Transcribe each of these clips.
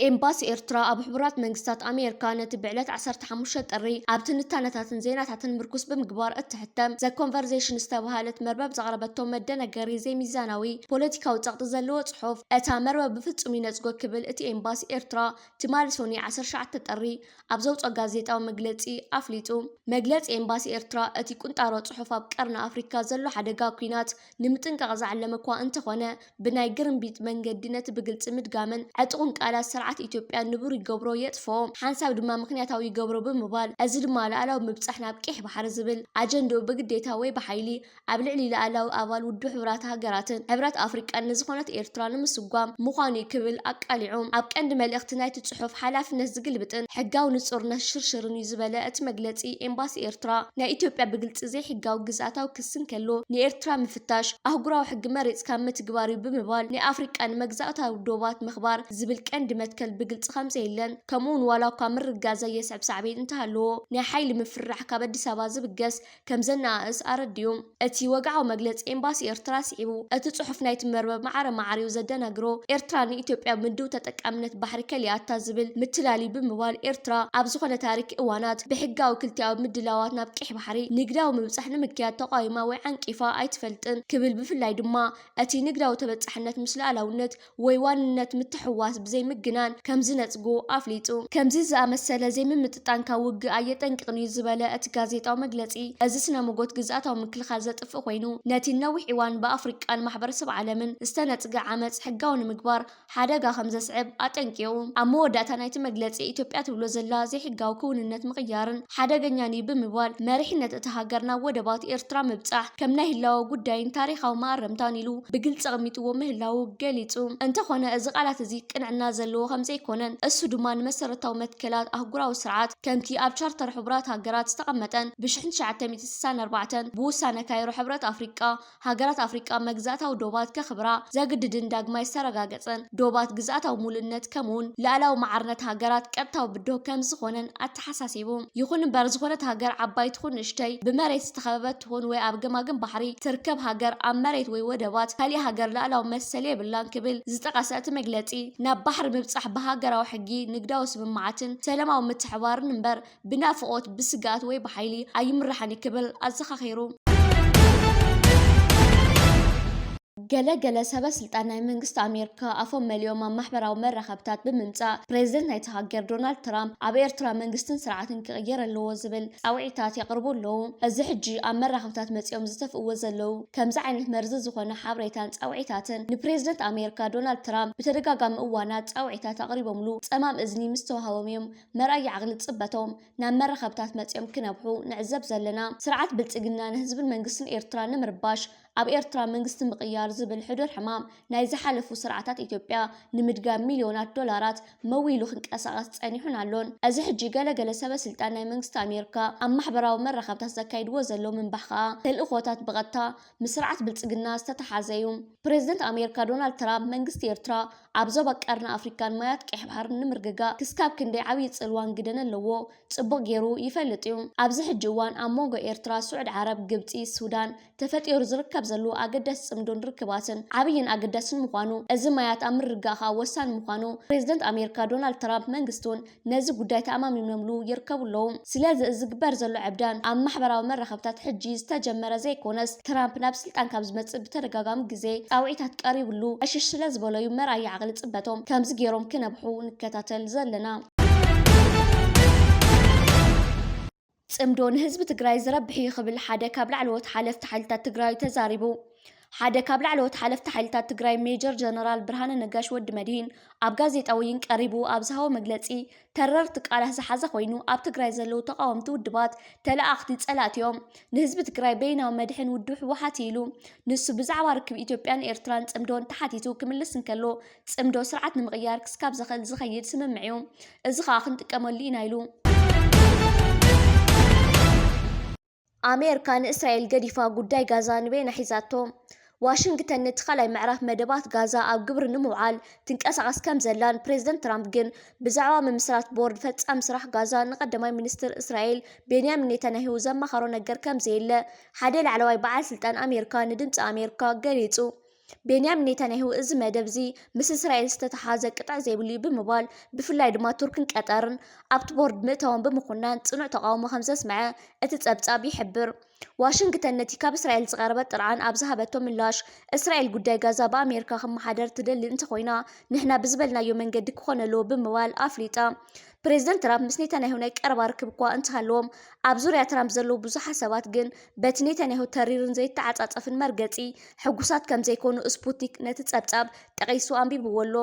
ኤምባሲ ኤርትራ ኣብ ሕቡራት መንግስታት ኣሜሪካ ነቲ ብዕለት 15 ጥሪ ኣብ ትንታነታትን ዜናታትን ምርኩስ ብምግባር እትሕተም ዘ ኮንቨርሴሽን ዝተባሃለት መርበብ ዘቕረበቶ መደነገሪ ዘይሚዛናዊ ፖለቲካዊ ጸቕጢ ዘለዎ ጽሑፍ እታ መርበብ ብፍጹም ይነጽጎ ክብል እቲ ኤምባሲ ኤርትራ ትማሊ ሶኒ 19 ጥሪ ኣብ ዘውፅኦ ጋዜጣዊ መግለጺ ኣፍሊጡ። መግለጺ ኤምባሲ ኤርትራ እቲ ቁንጣሮ ጽሑፍ ኣብ ቀርኒ ኣፍሪካ ዘሎ ሓደጋ ኩናት ንምጥንቃቕ ዝዓለመ እኳ እንተኾነ ብናይ ግርምቢጥ መንገዲ ነቲ ብግልፂ ምድጋምን ዕጡቕን ቃላት ስርዓት ኢትዮጵያ ንቡር ይገብሮ የጥፎ ሓንሳብ ድማ ምክንያታዊ ይገብሮ ብምባል እዚ ድማ ላዕላዊ ምብጻሕ ናብ ቄሕ ባሕሪ ዝብል ኣጀንዳኡ ብግዴታ ወይ ብሓይሊ ኣብ ልዕሊ ላዕላዊ ኣባል ውድብ ሕብራት ሃገራትን ሕብረት ኣፍሪቃን ንዝኾነት ኤርትራ ንምስጓም ምዃኑ ክብል ኣቃሊዑ ኣብ ቀንዲ መልእኽቲ ናይቲ ጽሑፍ ሓላፍነት ዝግልብጥን ሕጋዊ ንጹርነት ሽርሽርን እዩ ዝበለ እቲ መግለጺ ኤምባሲ ኤርትራ ናይ ኢትዮጵያ ብግልፂ ዘይሕጋዊ ግዝኣታዊ ክስን ከሎ ንኤርትራ ምፍታሽ ኣህጉራዊ ሕጊ መሬፅካ ምትግባር እዩ ብምባል ናይ ኣፍሪቃን መግዛእታዊ ዶባት ምኽባር ዝብል ቀንዲ መትከል ብግልጽ ከምዘ የለን ከምኡውን ዋላ እኳ ምርጋዘ የስዕብ ሳዕቤት እንተሃለዎ ናይ ሓይሊ ምፍራሕ ካብ ኣዲስ ኣበባ ዝብገስ ከም ዘነኣእስ ኣረድዩ። እቲ ወግዓዊ መግለፂ ኤምባሲ ኤርትራ ስዒቡ እቲ ጽሑፍ ናይቲ መርበብ ማዕረ ማዕርዩ ዘደናግሮ ኤርትራ ንኢትዮጵያ ምድው ተጠቃምነት ባሕሪ ከሊኣታ ዝብል ምትላሊ ብምባል ኤርትራ ኣብ ዝኾነ ታሪክ እዋናት ብሕጋዊ ክልቲኣዊ ምድላዋት ናብ ቄሕ ባሕሪ ንግዳዊ ምብጻሕ ንምክያድ ተቃዊማ ወይ ዓንቂፋ ኣይትፈልጥን ክብል ብፍላይ ድማ እቲ ንግዳዊ ተበጻሕነት ምስ ሉኣላውነት ወይ ዋንነት ምትሕዋስ ብዘይምግናን ከም ዝነጽጉ ኣፍሊጡ። ከምዚ ዝኣመሰለ ዘይምምጥጣንካ ውግእ ኣየጠንቅቕን እዩ ዝበለ እቲ ጋዜጣዊ መግለጺ እዚ ስነ ሞጎት ግዝኣታዊ ምክልኻል ዘጥፍእ ኮይኑ ነቲ ነዊሕ እዋን ብኣፍሪቃን ማሕበረሰብ ዓለምን ዝተነጽገ ዓመፅ ሕጋዊ ንምግባር ሓደጋ ከም ዘስዕብ ኣጠንቂቑ። ኣብ መወዳእታ ናይቲ መግለጺ ኢትዮጵያ ትብሎ ዘላ ዘይሕጋዊ ክውንነት ምቕያርን ሓደገኛን እዩ ብምባል መሪሕነት እቲ ሃገር ናብ ወደባት ኤርትራ ምብጻሕ ከም ናይ ህላዊ ጉዳይን ታሪኻዊ ማኣረምታን ኢሉ ብግልፂ ኣቐሚጥዎ ምህላው ገሊጹ። እንተኾነ እዚ ቃላት እዚ ቅንዕና ዘለዎ ዘይኮነን እሱ ድማ ንመሰረታዊ መትከላት ኣህጉራዊ ስርዓት ከምቲ ኣብ ቻርተር ሕቡራት ሃገራት ዝተቐመጠን ብ1964 ብውሳነ ካይሮ ሕብረት ኣፍሪቃ ሃገራት ኣፍሪቃ መግዛእታዊ ዶባት ከኽብራ ዘግድድን ዳግማይ ዝተረጋገፀን ዶባት ግዝኣታዊ ሙሉእነት ከምኡውን ላዕላዊ ማዕርነት ሃገራት ቀጥታዊ ብድሆ ከም ዝኾነን ኣተሓሳሲቡ። ይኹን እምበር ዝኾነት ሃገር ዓባይ ትኹን ንእሽተይ ብመሬት ዝተኸበበት ትኹን ወይ ኣብ ገማግም ባሕሪ ትርከብ ሃገር ኣብ መሬት ወይ ወደባት ካሊእ ሃገር ላዕላዊ መሰል የብላን ክብል ዝጠቐሰ እቲ መግለጺ ናብ ባሕሪ ምብጻሕ ሃገራዊ ሕጊ ንግዳዊ ስምምዓትን ሰላማዊ ምትሕባርን እምበር ብናፍቆት ብስጋት ወይ ብሓይሊ ኣይምራሕን ክብል ኣዘኻኺሩ። ገለገለ ሰበስልጣን ናይ መንግስቲ ኣሜሪካ ኣፎም መሊኦም ኣብ ማሕበራዊ መራኸብታት ብምምጻእ ፕሬዚደንት ናይቲ ሃገር ዶናልድ ትራምፕ ኣብ ኤርትራ መንግስትን ስርዓትን ክቕየር ኣለዎ ዝብል ፃውዒታት የቕርቡ ኣለዉ። እዚ ሕጂ ኣብ መራኸብታት መጺኦም ዝተፍእዎ ዘለዉ ከምዚ ዓይነት መርዚ ዝኾነ ሓበሬታን ፃውዒታትን ንፕሬዚደንት ኣሜሪካ ዶናልድ ትራምፕ ብተደጋጋሚ እዋናት ፃውዒታት ኣቕሪቦምሉ ጸማም እዝኒ ምስ ተዋሃቦም እዮም መርኣይ ዓቕሊ ጽበቶም ናብ መራኸብታት መጺኦም ክነብሑ ንዕዘብ ዘለና። ስርዓት ብልጽግና ንህዝብን መንግስትን ኤርትራ ንምርባሽ ኣብ ኤርትራ መንግስቲ ምቕያር ዝብል ሕዱር ሕማም ናይ ዝሓለፉ ስርዓታት ኢትዮጵያ ንምድጋም ሚልዮናት ዶላራት መዊሉ ክንቀሳቐስ ጸኒሑን ኣሎን። እዚ ሕጂ ገለገለ ሰበስልጣን ናይ መንግስቲ ኣሜሪካ ኣብ ማሕበራዊ መራኸብታት ዘካይድዎ ዘለዉ ምንባሕ ከዓ ተልእኾታት ብቐጥታ ምስ ስርዓት ብልጽግና ዝተተሓዘ እዩ። ፕሬዚደንት ኣሜሪካ ዶናልድ ትራምፕ መንግስቲ ኤርትራ ኣብ ዞባ ቀርኒ ኣፍሪካን ማያት ቄሕ ባሕርን ንምርግጋእ ክስካብ ክንደይ ዓብዪ ጽልዋን ግደን ኣለዎ ጽቡቕ ገይሩ ይፈልጥ እዩ። ኣብዚ ሕጂ እዋን ኣብ ሞንጎ ኤርትራ፣ ስዑድ ዓረብ፣ ግብፂ፣ ሱዳን ተፈጢሩ ዝርከብ ዘሎ ኣገዳሲ ጽምዶን ርክባትን ዓብይን ኣገዳስን ምዃኑ እዚ ማያት ኣብ ምርጋእኻ ወሳኒ ምዃኑ ፕሬዚደንት ኣሜሪካ ዶናልድ ትራምፕ መንግስቱን ነዚ ጉዳይ ተኣማሚኖምሉ ይርከቡ ኣለዉ። ስለዚ እዚ ዝግበር ዘሎ ዕብዳን ኣብ ማሕበራዊ መራኸብታት ሕጂ ዝተጀመረ ዘይኮነስ ትራምፕ ናብ ስልጣን ካብ ዝመጽእ ብተደጋጋሚ ግዜ ፃውዒታት ቀሪቡሉ ዕሽሽ ስለ ዝበለዩ መርኣይ ዓቕሊ ጽበቶም ከምዚ ገይሮም ክነብሑ ንከታተል ዘለና። ጽምዶ ንህዝቢ ትግራይ ዝረብሕ እዩ ክብል ሓደ ካብ ላዕለዎት ሓለፍቲ ሓይልታት ትግራይ ተዛሪቡ። ሓደ ካብ ላዕለዎት ሓለፍቲ ሓይልታት ትግራይ ሜጀር ጀነራል ብርሃነ ነጋሽ ወዲ መድሂን ኣብ ጋዜጣዊን ቀሪቡ ኣብ ዝሃቦ መግለጺ ተረርቲ ቃላት ዝሓዘ ኮይኑ ኣብ ትግራይ ዘለዉ ተቃወምቲ ውድባት ተለኣኽቲ ጸላእት እዮም ንህዝቢ ትግራይ በይናዊ መድሕን ውድብ ሕወሓት ኢሉ ንሱ ብዛዕባ ርክብ ኢትዮጵያን ኤርትራን ጽምዶን ተሓቲቱ ክምልስ እንከሎ ጽምዶ ስርዓት ንምቕያር ክስካብ ዘኽእል ዝኸይድ ስምምዕ እዩ። እዚ ከዓ ክንጥቀመሉ ኢና ኢሉ። ኣሜሪካ ንእስራኤል ገዲፋ ጉዳይ ጋዛ ንበይና ሒዛቶ። ዋሽንግተን ነቲ ካልኣይ ምዕራፍ መደባት ጋዛ ኣብ ግብሪ ንምውዓል ትንቀሳቐስ ከም ዘላን ፕሬዚደንት ትራምፕ ግን ብዛዕባ ምምስራት ቦርድ ፈጻሚ ስራሕ ጋዛ ንቀዳማይ ሚኒስትር እስራኤል ቤንያሚን ኔታንያሁ ዘማኸሮ ነገር ከም ዘየለ ሓደ ላዕለዋይ በዓል ስልጣን ኣሜሪካ ንድምፂ ኣሜሪካ ገሊጹ። ቤንያሚን ኔታንያሁ እዚ መደብዚ ምስ እስራኤል ዝተተሓዘ ቅጥዕ ዘይብሉ ብምባል ብፍላይ ድማ ቱርክን ቀጠርን ኣብቲ ቦርድ ምእተዋን ብምኹናን ጽኑዕ ተቃውሞ ከም ዘስምዐ እቲ ጸብጻብ ይሕብር። ዋሽንግተን ነቲ ካብ እስራኤል ዝቐረበ ጥርዓን ኣብ ዝሃበቶ ምላሽ እስራኤል ጉዳይ ጋዛ ብኣሜሪካ ክመሓደር ትደሊ እንተኮይና ንሕና ብዝበልናዮ መንገዲ ክኾነ ኣለዎ ብምባል ኣፍሊጣ። ፕሬዚደንት ትራምፕ ምስ ኔታንያሁ ናይ ቀረባ ርክብ እኳ እንተሃለዎም ኣብ ዙርያ ትራምፕ ዘለዉ ብዙሓት ሰባት ግን በቲ ኔታንያሁ ተሪርን ዘይተዓጻጸፍን መርገጺ ሕጉሳት ከም ዘይኮኑ ስፑትኒክ ነቲ ጸብጻብ ጠቒሱ አንቢብዎ ኣሎ።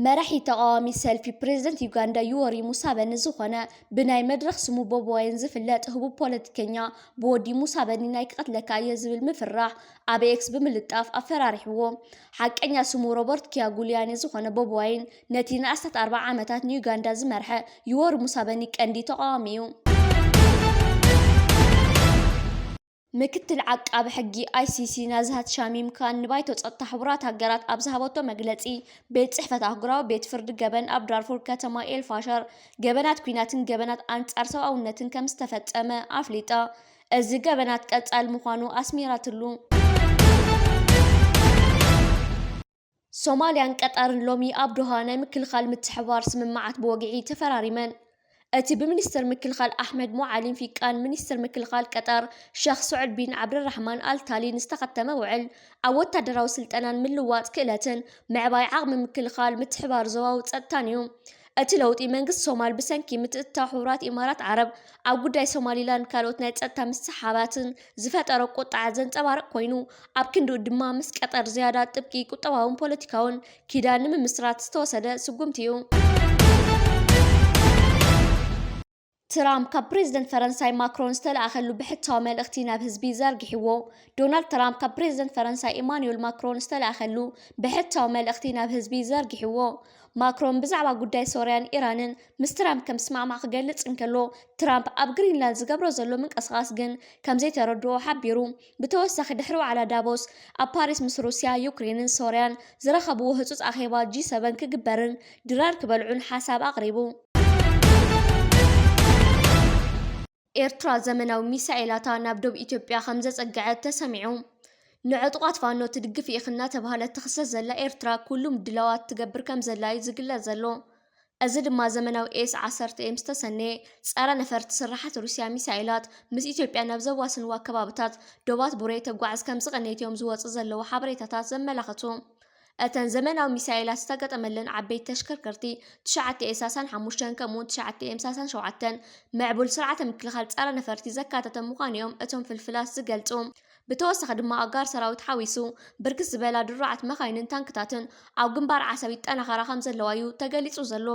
መራሒ ተቃዋሚ ሰልፊ ፕሬዚደንት ዩጋንዳ ዩወሪ ሙሳበኒ ዝኾነ ብናይ መድረኽ ስሙ ቦቢ ዋይን ዝፍለጥ ህቡብ ፖለቲከኛ ብወዲ ሙሳበኒ ናይ ክቐትለካ እየ ዝብል ምፍራሕ ኣብ ኤክስ ብምልጣፍ ኣፈራሪሕዎ። ሓቀኛ ስሙ ሮበርት ኪያጉሊያኒ ዝኾነ ቦቢ ዋይን ነቲ ንኣስታት 40 ዓመታት ንዩጋንዳ ዝመርሐ ዩወሪ ሙሳበኒ ቀንዲ ተቃዋሚ እዩ። ምክትል ዓቃቢ ሕጊ ICC ናዝሃት ሻሚምካ ንባይቶ ጸጥታ ሕቡራት ሃገራት ኣብ ዝሃበቶ መግለጺ ቤት ጽሕፈት ኣህጉራዊ ቤት ፍርዲ ገበን ኣብ ዳርፉር ከተማ ኤልፋሸር ገበናት ኩናትን ገበናት ኣንጻር ሰብኣውነትን ከም ዝተፈጸመ ኣፍሊጣ። እዚ ገበናት ቀጻሊ ምዃኑ ኣስሚራትሉ። ሶማልያን ቀጠርን ሎሚ ኣብ ዶሃ ናይ ምክልኻል ምትሕብባር ስምምዓት ብወግዒ ተፈራሪመን። እቲ ብሚኒስትር ምክልኻል ኣሕመድ ሙዓሊም ፊቃን ሚኒስትር ምክልኻል ቀጠር ሼኽ ስዑድ ቢን ዓብድራሕማን ኣልታሊን ዝተኸተመ ውዕል ኣብ ወታደራዊ ስልጠናን ምልዋጥ ክእለትን ምዕባይ ዓቕሚ ምክልኻል ምትሕብባር ዞባዊ ጸጥታን እዩ። እቲ ለውጢ መንግስቲ ሶማል ብሰንኪ ምትእትታው ሕቡራት ኢማራት ዓረብ ኣብ ጉዳይ ሶማሊላንድ ካልኦት ናይ ጸጥታ ምትሕብባራትን ዝፈጠሮ ቁጥዓ ዘንጸባርቕ ኮይኑ ኣብ ክንዲኡ ድማ ምስ ቀጠር ዝያዳ ጥብቂ ቁጠባውን ፖለቲካውን ኪዳን ንምምስራት ዝተወሰደ ስጉምቲ እዩ። ትራምፕ ካብ ፕሬዚደንት ፈረንሳይ ማክሮን ዝተለኣኸሉ ብሕታዊ መልእኽቲ ናብ ህዝቢ ዘርጊሕዎ። ዶናልድ ትራምፕ ካብ ፕሬዚደንት ፈረንሳይ ኢማኑኤል ማክሮን ዝተለኣኸሉ ብሕታዊ መልእኽቲ ናብ ህዝቢ ዘርጊሕዎ። ማክሮን ብዛዕባ ጉዳይ ሶርያን ኢራንን ምስ ትራምፕ ከም ስማዕማዕ ክገልጽ እንከሎ ትራምፕ ኣብ ግሪንላንድ ዝገብሮ ዘሎ ምንቅስቓስ ግን ከም ዘይተረድኦ ሓቢሩ። ብተወሳኺ ድሕሪ ዋዕላ ዳቮስ ኣብ ፓሪስ ምስ ሩስያ ዩክሬንን ሶርያን ዝረኸብዎ ህጹጽ ኣኼባ G7 ክግበርን ድራር ክበልዑን ሓሳብ ኣቕሪቡ። ኤርትራ ዘመናዊ ሚሳኤላታ ናብ ደቡብ ኢትዮጵያ ከም ዘጸግዐት ተሰሚዑ። ንዕጡቓት ፋኖ ትድግፍ ኢኽ እናተባህለት ትኽሰስ ዘላ ኤርትራ ኩሉ ምድላዋት ትገብር ከም ዘላ እዩ ዝግለጽ ዘሎ። እዚ ድማ ዘመናዊ ኤስ-10 ዝተሰነየ ጸረ ነፈርቲ ስራሓት ሩስያ ሚሳኤላት ምስ ኢትዮጵያ ናብ ዘዋስንዋ ከባቢታት ዶባት ቡሬ ተጓዓዝ ከም ዝቐነይትዮም ዝወፅእ ዘለዉ ሓበሬታታት ዘመላኽቱ። እተን ዘመናዊ ሚሳኤላት ዝተገጠመለን ዓበይቲ ተሽከርከርቲ 935 ከምኡውን 937 ምዕቡል ስርዓተ ምክልኻል ጸረ ነፈርቲ ዘካተተ ምዃኖም እቶም ፍልፍላት ዝገልጹ። ብተወሳኺ ድማ ኣጋር ሰራዊት ሓዊሱ ብርክት ዝበላ ድሩዓት መኻይንን ታንክታትን ኣብ ግንባር ዓሰብ ይጠናኸራ ከም ዘለዋ እዩ ተገሊጹ ዘሎ።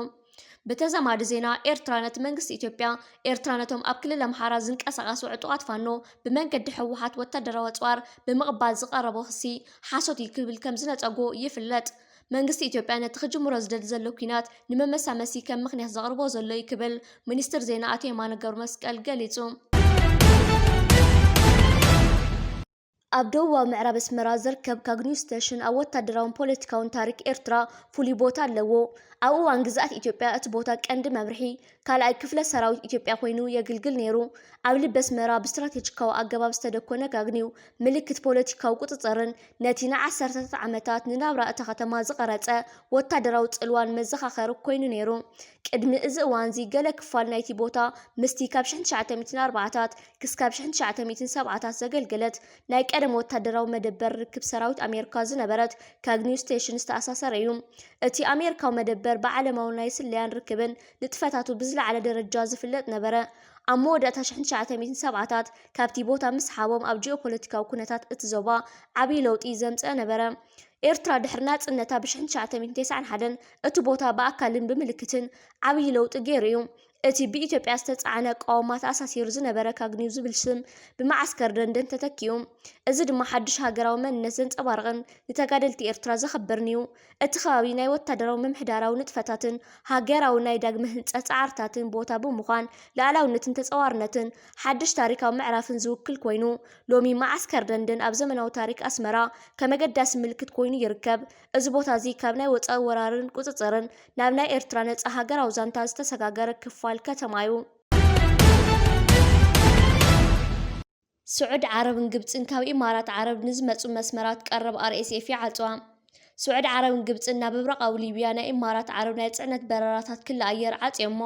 በተዛማዲ ዜና ኤርትራ ነቲ መንግስቲ ኢትዮጵያ ኤርትራ ነቶም ኣብ ክልል ኣምሓራ ዝንቀሳቐሱ ዕጡቓት ፋኖ ብመንገዲ ሕወሓት ወታደራዊ ኣጽዋር ብምቕባል ዝቐረቦ ክሲ ሓሶት ክብል ከም ዝነፀጎ ይፍለጥ። መንግስቲ ኢትዮጵያ ነቲ ክጅምሮ ዝደሊ ዘሎ ኩናት ንመመሳመሲ ከም ምኽንያት ዘቕርቦ ዘሎ እዩ ክብል ሚኒስትር ዜና ኣቶ የማነ ገብረ መስቀል ገሊጹ። ኣብ ደቡባዊ ምዕራብ ኣስመራ ዝርከብ ካግኒው ስቴሽን ኣብ ወታደራውን ፖለቲካውን ታሪክ ኤርትራ ፍሉይ ቦታ ኣለዎ። ኣብ እዋን ግዝኣት ኢትዮጵያ እቲ ቦታ ቀንዲ መምርሒ ካልኣይ ክፍለ ሰራዊት ኢትዮጵያ ኮይኑ የግልግል ነይሩ። ኣብ ልቢ ኣስመራ ብስትራቴጂካዊ ኣገባብ ዝተደኮነ ካግኒው ምልክት ፖለቲካዊ ቁፅፅርን ነቲ ንዓሰርተታት ዓመታት ንናብራ እታ ከተማ ዝቐረፀ ወታደራዊ ጽልዋን መዘኻኸሪ ኮይኑ ነይሩ። ቅድሚ እዚ እዋን እዚ ገለ ክፋል ናይቲ ቦታ ምስቲ ካብ 1940ታት ክሳብ 1970ታት ዘገልገለት ናይ ቀደም ወታደራዊ መደበር ርክብ ሰራዊት ኣሜሪካ ዝነበረት ካግኒው ስቴሽን ዝተኣሳሰረ እዩ። እቲ ኣሜሪካዊ መደበር ብዓለማዊ ናይ ስለያን ርክብን ንጥፈታቱ ብዝለዓለ ደረጃ ዝፍለጥ ነበረ። ኣብ መወዳእታ 1970ታት ካብቲ ቦታ ምስ ሓቦም ኣብ ጂኦፖለቲካዊ ኩነታት እቲ ዞባ ዓብይ ለውጢ ዘምፀ ነበረ። ኤርትራ ድሕሪ ናጽነታ ብ1991 እቲ ቦታ ብኣካልን ብምልክትን ዓብይ ለውጢ ገይሩ እዩ። እቲ ብኢትዮጵያ ዝተጻዕነ ቃውማት ኣሳሲሩ ዝነበረ ካግኒው ዝብል ስም ብማዓስከር ደንደን ተተኪዩ። እዚ ድማ ሓድሽ ሃገራዊ መንነት ዘንጸባርቕን ንተጋደልቲ ኤርትራ ዘኽብርን እዩ። እቲ ከባቢ ናይ ወታደራዊ ምምሕዳራዊ ንጥፈታትን ሃገራዊ ናይ ዳግመ ህንፀት ጻዕርታትን ቦታ ብምዃን ላዕላውነትን ተጸዋርነትን ሓድሽ ታሪካዊ ምዕራፍን ዝውክል ኮይኑ ሎሚ ማዓስከር ደንደን ኣብ ዘመናዊ ታሪክ ኣስመራ ከም ኣገዳሲ ምልክት ኮይኑ ይርከብ። እዚ ቦታ እዚ ካብ ናይ ወፃኢ ወራርን ቁፅፅርን ናብ ናይ ኤርትራ ነፃ ሃገራዊ ዛንታ ዝተሰጋገረ ክፋል ከተማ እዩ። سعود عرب ግብፅን ካብ ኢማራት ዓረብ ንዝመፁ መስመራት ቀረብ RSF ይዓፅዋ سعود عرب ግብፅን ናብ ምብራቃዊ ሊብያ ናይ ኢማራት ዓረብ ናይ ጽዕነት በረራታት ክለኣየር ዓፅዮሞ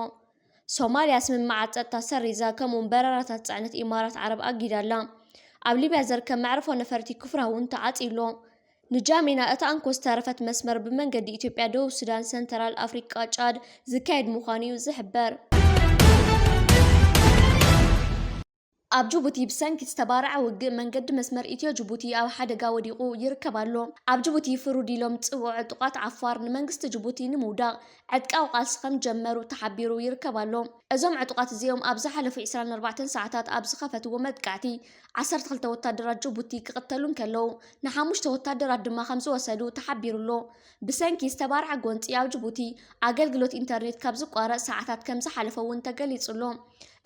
ሶማልያ ስምምዕ ፀጥታ ሰሪዛ ከምኡውን በረራታት ጽዕነት ኢማራት ዓረብ ኣጊዳላ ኣብ ሊብያ ዝርከብ መዕርፎ ነፈርቲ ክፍራ እውን ተዓፂሎ ንጃሚና እታ አንኮስ ተረፈት መስመር ብመንገዲ ኢትዮጵያ ደቡብ ሱዳን ሰንትራል ኣፍሪቃ ጫድ ዝካየድ ምዃኑ እዩ ዝሕበር ኣብ ጅቡቲ ብሰንኪ ዝተባርዐ ውግእ መንገዲ መስመር ኢትዮ ጅቡቲ ኣብ ሓደጋ ወዲቑ ይርከባሎ ኣብ ጅቡቲ ፍሩድ ኢሎም ጽውዕ ዕጡቃት ዓፋር ንመንግስቲ ጅቡቲ ንምውዳቕ ዕጥቃዊ ቃልሲ ከም ጀመሩ ተሓቢሩ ይርከባሎ እዞም ዕጡቃት እዚኦም ኣብ ዝሓለፉ 24 ሰዓታት ኣብ ዝኸፈትዎ መጥቃዕቲ 12 ወታደራት ጅቡቲ ክቕተሉን ከለዉ ን5 ወታደራት ድማ ከም ዝወሰዱ ተሓቢሩሎ ብሰንኪ ዝተባርዐ ጎንፂ ኣብ ጅቡቲ ኣገልግሎት ኢንተርኔት ካብ ዝቋረፅ ሰዓታት ከም ዝሓለፈ እውን ተገሊጹሎ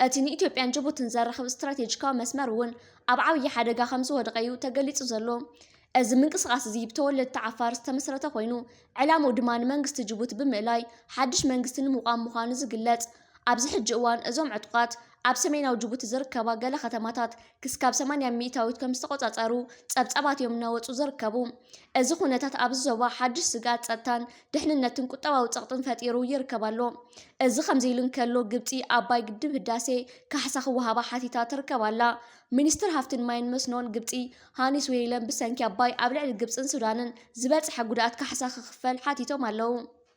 እቲ ንኢትዮጵያን ጅቡትን ዘራኽብ ስትራቴጂካዊ መስመር እውን ኣብ ዓብዪ ሓደጋ ከም ዝወደቀ እዩ ተገሊጹ ዘሎ እዚ ምንቅስቓስ እዚ ብተወለድቲ ዓፋር ዝተመስረተ ኮይኑ ዕላምኡ ድማ ንመንግስቲ ጅቡቲ ብምእላይ ሓድሽ መንግስቲ ንምቋም ምዃኑ ዝግለጽ ኣብዚ ሕጂ እዋን እዞም ዕጡቃት ኣብ ሰሜናዊ ጅቡቲ ዝርከባ ገለ ከተማታት ክስካብ 80 ሚእታዊት ከም ዝተቆጻጸሩ ጸብጻባት እዮም እናወፁ ዝርከቡ እዚ ኩነታት ኣብዚ ዞባ ሓድሽ ስጋት ጸጥታን ድሕንነትን ቁጠባዊ ጸቕጥን ፈጢሩ ይርከባሎ እዚ ከምዚ ኢሉ እንከሎ ግብፂ ኣባይ ግድብ ህዳሴ ካሕሳ ክወሃባ ሓቲታ ትርከባላ ሚኒስትር ሃፍትን ማይን መስኖን ግብፂ ሃኒስ ዌይለን ብሰንኪ ኣባይ ኣብ ልዕሊ ግብፅን ሱዳንን ዝበፅሐ ጉድኣት ካሕሳ ክኽፈል ሓቲቶም ኣለዉ